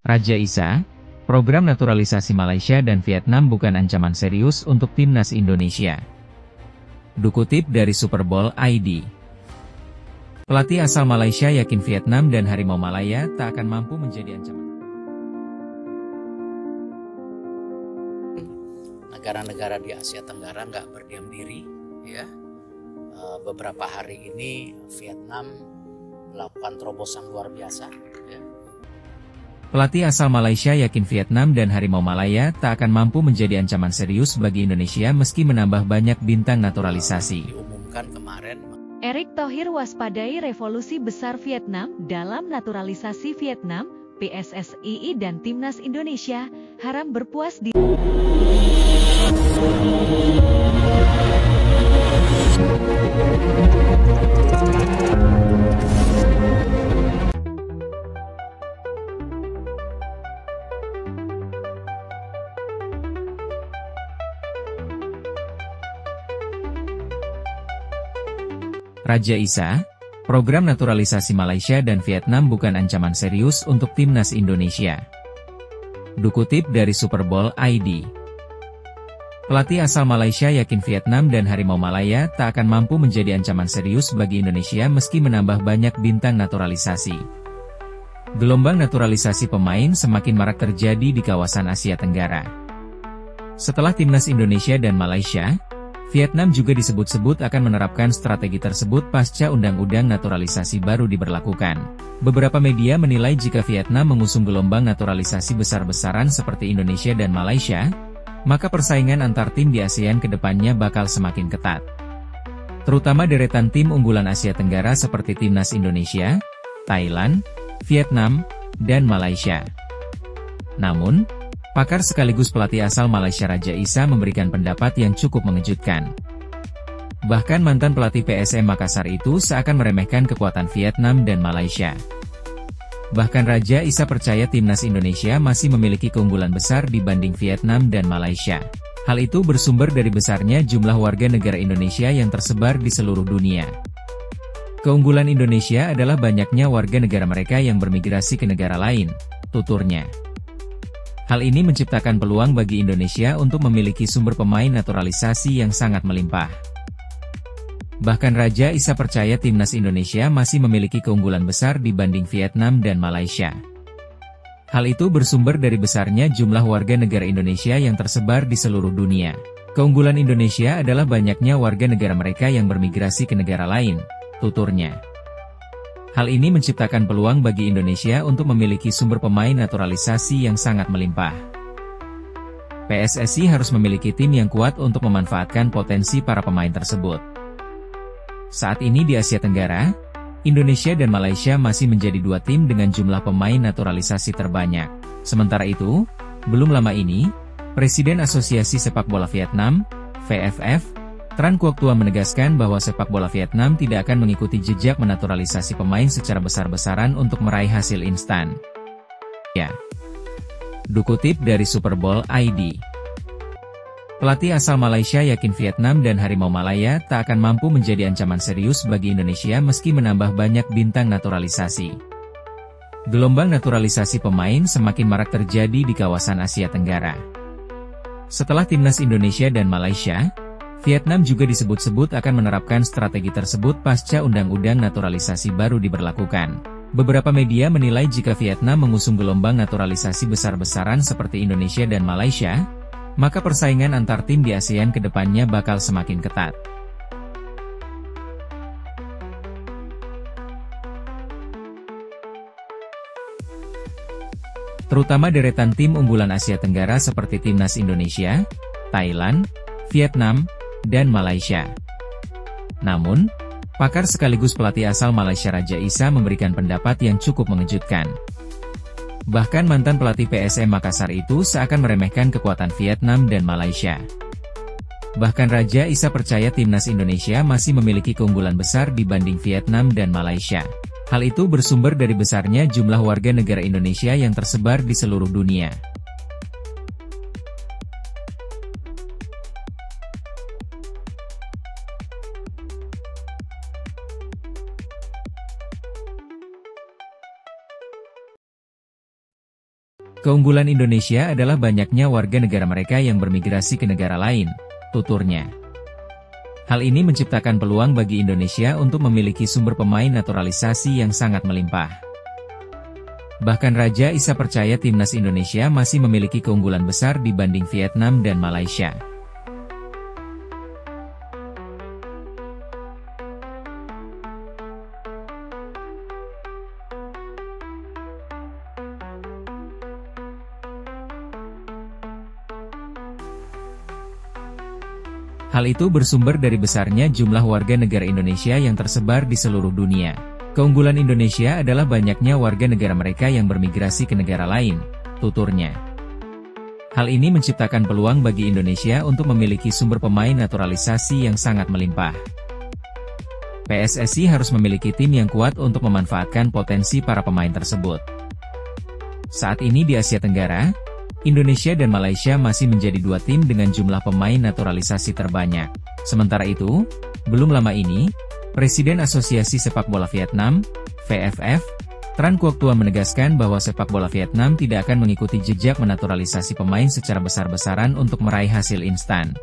Raja Isa, program naturalisasi Malaysia dan Vietnam bukan ancaman serius untuk timnas Indonesia. Dikutip dari Superbowl ID. Pelatih asal Malaysia yakin Vietnam dan Harimau Malaya tak akan mampu menjadi ancaman. Negara-negara di Asia Tenggara nggak berdiam diri, ya. Beberapa hari ini Vietnam melakukan terobosan luar biasa, ya. Pelatih asal Malaysia yakin Vietnam dan Harimau Malaya tak akan mampu menjadi ancaman serius bagi Indonesia meski menambah banyak bintang naturalisasi. Diumumkan kemarin. Erick Thohir waspadai revolusi besar Vietnam dalam naturalisasi Vietnam, PSSI dan Timnas Indonesia haram berpuas di Raja Isa, program naturalisasi Malaysia dan Vietnam bukan ancaman serius untuk timnas Indonesia. Dikutip dari Superbowl ID. Pelatih asal Malaysia yakin Vietnam dan Harimau Malaya tak akan mampu menjadi ancaman serius bagi Indonesia meski menambah banyak bintang naturalisasi. Gelombang naturalisasi pemain semakin marak terjadi di kawasan Asia Tenggara. Setelah timnas Indonesia dan Malaysia, Vietnam juga disebut-sebut akan menerapkan strategi tersebut pasca undang-undang naturalisasi baru diberlakukan. Beberapa media menilai jika Vietnam mengusung gelombang naturalisasi besar-besaran seperti Indonesia dan Malaysia, maka persaingan antar tim di ASEAN ke depannya bakal semakin ketat. Terutama deretan tim unggulan Asia Tenggara seperti timnas Indonesia, Thailand, Vietnam, dan Malaysia. Namun, pakar sekaligus pelatih asal Malaysia Raja Isa memberikan pendapat yang cukup mengejutkan. Bahkan mantan pelatih PSM Makassar itu seakan meremehkan kekuatan Vietnam dan Malaysia. Bahkan Raja Isa percaya timnas Indonesia masih memiliki keunggulan besar dibanding Vietnam dan Malaysia. Hal itu bersumber dari besarnya jumlah warga negara Indonesia yang tersebar di seluruh dunia. Keunggulan Indonesia adalah banyaknya warga negara mereka yang bermigrasi ke negara lain, tuturnya. Hal ini menciptakan peluang bagi Indonesia untuk memiliki sumber pemain naturalisasi yang sangat melimpah. Bahkan Raja Isa percaya timnas Indonesia masih memiliki keunggulan besar dibanding Vietnam dan Malaysia. Hal itu bersumber dari besarnya jumlah warga negara Indonesia yang tersebar di seluruh dunia. Keunggulan Indonesia adalah banyaknya warga negara mereka yang bermigrasi ke negara lain, tuturnya. Hal ini menciptakan peluang bagi Indonesia untuk memiliki sumber pemain naturalisasi yang sangat melimpah. PSSI harus memiliki tim yang kuat untuk memanfaatkan potensi para pemain tersebut. Saat ini di Asia Tenggara, Indonesia dan Malaysia masih menjadi dua tim dengan jumlah pemain naturalisasi terbanyak. Sementara itu, belum lama ini, Presiden Asosiasi Sepak Bola Vietnam, VFF, Tran Quoc Tua menegaskan bahwa sepak bola Vietnam tidak akan mengikuti jejak menaturalisasi pemain secara besar-besaran untuk meraih hasil instan. Ya. Dikutip dari Superbowl ID. Pelatih asal Malaysia yakin Vietnam dan Harimau Malaya tak akan mampu menjadi ancaman serius bagi Indonesia meski menambah banyak bintang naturalisasi. Gelombang naturalisasi pemain semakin marak terjadi di kawasan Asia Tenggara. Setelah timnas Indonesia dan Malaysia, Vietnam juga disebut-sebut akan menerapkan strategi tersebut pasca undang-undang naturalisasi baru diberlakukan. Beberapa media menilai jika Vietnam mengusung gelombang naturalisasi besar-besaran seperti Indonesia dan Malaysia, maka persaingan antar tim di ASEAN ke depannya bakal semakin ketat. Terutama deretan tim unggulan Asia Tenggara seperti timnas Indonesia, Thailand, Vietnam, dan Malaysia. Namun, pakar sekaligus pelatih asal Malaysia Raja Isa memberikan pendapat yang cukup mengejutkan. Bahkan mantan pelatih PSM Makassar itu seakan meremehkan kekuatan Vietnam dan Malaysia. Bahkan Raja Isa percaya timnas Indonesia masih memiliki keunggulan besar dibanding Vietnam dan Malaysia. Hal itu bersumber dari besarnya jumlah warga negara Indonesia yang tersebar di seluruh dunia. Keunggulan Indonesia adalah banyaknya warga negara mereka yang bermigrasi ke negara lain, tuturnya. Hal ini menciptakan peluang bagi Indonesia untuk memiliki sumber pemain naturalisasi yang sangat melimpah. Bahkan Raja Isa percaya timnas Indonesia masih memiliki keunggulan besar dibanding Vietnam dan Malaysia. Hal itu bersumber dari besarnya jumlah warga negara Indonesia yang tersebar di seluruh dunia. Keunggulan Indonesia adalah banyaknya warga negara mereka yang bermigrasi ke negara lain, tuturnya. Hal ini menciptakan peluang bagi Indonesia untuk memiliki sumber pemain naturalisasi yang sangat melimpah. PSSI harus memiliki tim yang kuat untuk memanfaatkan potensi para pemain tersebut. Saat ini di Asia Tenggara, Indonesia dan Malaysia masih menjadi dua tim dengan jumlah pemain naturalisasi terbanyak. Sementara itu, belum lama ini, Presiden Asosiasi Sepak Bola Vietnam, VFF, Tran Quoc Tua menegaskan bahwa sepak bola Vietnam tidak akan mengikuti jejak menaturalisasi pemain secara besar-besaran untuk meraih hasil instan.